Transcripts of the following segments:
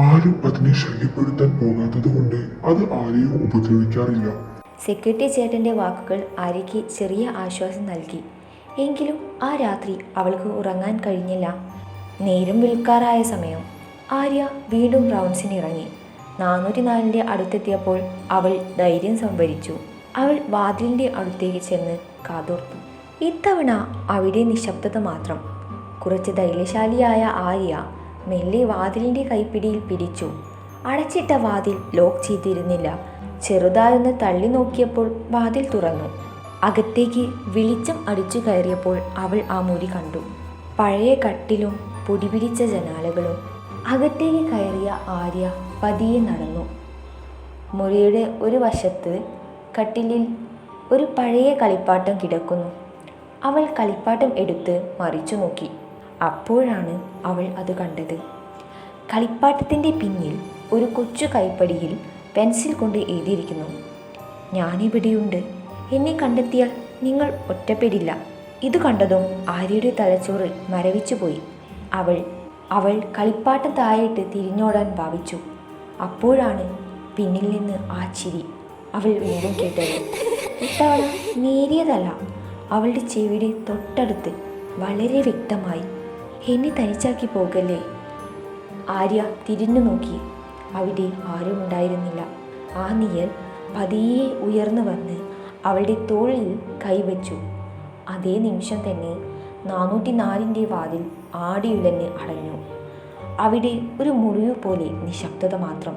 ആരും അതിനെ ശല്യപ്പെടുത്താൻ പോകാത്തത് കൊണ്ട് അത് ആരെയും ഉപദ്രവിക്കാറില്ല. സെക്യൂരിറ്റി ചേട്ടൻ്റെ വാക്കുകൾ ആര്യയ്ക്ക് ചെറിയ ആശ്വാസം നൽകി. എങ്കിലും ആ രാത്രി അവൾക്ക് ഉറങ്ങാൻ കഴിഞ്ഞില്ല. നേരം വിൽക്കാറായ സമയം. ആര്യ വീണ്ടും റൗണ്ട്സിനിറങ്ങി. 404-ന്റെ അടുത്തെത്തിയപ്പോൾ അവൾ ധൈര്യം സംഭരിച്ചു. അവൾ വാതിലിൻ്റെ അടുത്തേക്ക് ചെന്ന് കാതോർത്തു. ഇത്തവണ അവിടെ നിശബ്ദത മാത്രം. കുറച്ച് ധൈര്യശാലിയായ ആര്യ മെല്ലെ വാതിലിൻ്റെ കൈപ്പിടിയിൽ പിടിച്ചു. അടച്ചിട്ട വാതിൽ ലോക്ക് ചെയ്തിരുന്നില്ല. ചെറുതായൊന്ന് തള്ളി നോക്കിയപ്പോൾ വാതിൽ തുറന്നു. അകത്തേക്ക് വെളിച്ചം അടിച്ചു കയറിയപ്പോൾ അവൾ ആ മുറി കണ്ടു. പഴയ കട്ടിലും പൊടിപിടിച്ച ജനാലകളും. അകത്തേക്ക് കയറിയ ആര്യ പതിയെ നടന്നു. മുറിയുടെ ഒരു വശത്ത് കട്ടിലിൽ ഒരു പഴയ കളിപ്പാട്ടം കിടക്കുന്നു. അവൾ കളിപ്പാട്ടം എടുത്ത് മറിച്ചു നോക്കി. അപ്പോഴാണ് അവൾ അത് കണ്ടത്. കളിപ്പാട്ടത്തിൻ്റെ പിന്നിൽ ഒരു കൊച്ചു കൈപ്പടിയിൽ പെൻസിൽ കൊണ്ട് എഴുതിയിരിക്കുന്നു: ഞാനിവിടെയുണ്ട്. എന്നെ കണ്ടെത്തിയാൽ നിങ്ങൾ ഒറ്റപ്പെടില്ല. ഇത് കണ്ടതും ആര്യയുടെ തലച്ചോറ് മരവിച്ചുപോയി. അവൾ കളിപ്പാട്ടം താഴെയിട്ട് തിരിഞ്ഞോടാൻ ഭാവിച്ചു. അപ്പോഴാണ് പിന്നിൽ നിന്ന് ആ ചിരി അവൾ വീണ്ടും കേട്ടത്. ഇത്തവണ നേരിയതല്ല, അവളുടെ ചെവിയുടെ തൊട്ടടുത്ത് വളരെ വ്യക്തമായി: എന്നെ തനിച്ചാക്കി പോകല്ലേ. ആര്യ തിരിഞ്ഞു നോക്കി. അവിടെ ആരുമുണ്ടായിരുന്നില്ല. ആ നിഴൽ പതിയെ ഉയർന്നു വന്ന് അവളുടെ തോളിൽ കൈവച്ചു. അതേ നിമിഷം തന്നെ 404-ന്റെ വാതിൽ ആടിയുലഞ്ഞ് അടഞ്ഞു. അവിടെ ഒരു മുറിവ് പോലെ നിശബ്ദത മാത്രം.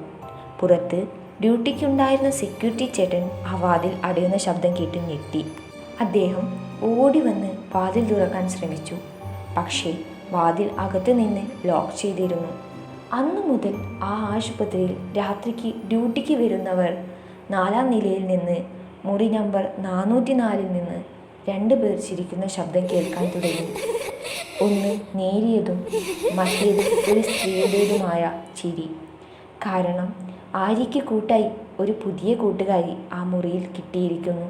പുറത്ത് ഡ്യൂട്ടിക്കുണ്ടായിരുന്ന സെക്യൂരിറ്റി ചേട്ടൻ ആ വാതിൽ അടയുന്ന ശബ്ദം കേട്ട് ഞെട്ടി. അദ്ദേഹം ഓടി വന്ന് വാതിൽ തുറക്കാൻ ശ്രമിച്ചു. പക്ഷേ വാതിൽ അകത്തു നിന്ന് ലോക്ക് ചെയ്തിരുന്നു. അന്നു മുതൽ ആ ആശുപത്രിയിൽ രാത്രിക്ക് ഡ്യൂട്ടിക്ക് വരുന്നവർ 4-ാം നിലയിൽ നിന്ന് മുറി നമ്പർ 404-ൽ നിന്ന് 2 പേർ ചിരിക്കുന്ന ശബ്ദം കേൾക്കാൻ തുടങ്ങി. ഒന്ന് നേരിയതും മറ്റേത് ഒരു സ്ത്രീയുടേതുമായ ചിരി. കാരണം ആര്യയ്ക്ക് കൂട്ടായി ഒരു പുതിയ കൂട്ടുകാരി ആ മുറിയിൽ കിട്ടിയിരിക്കുന്നു.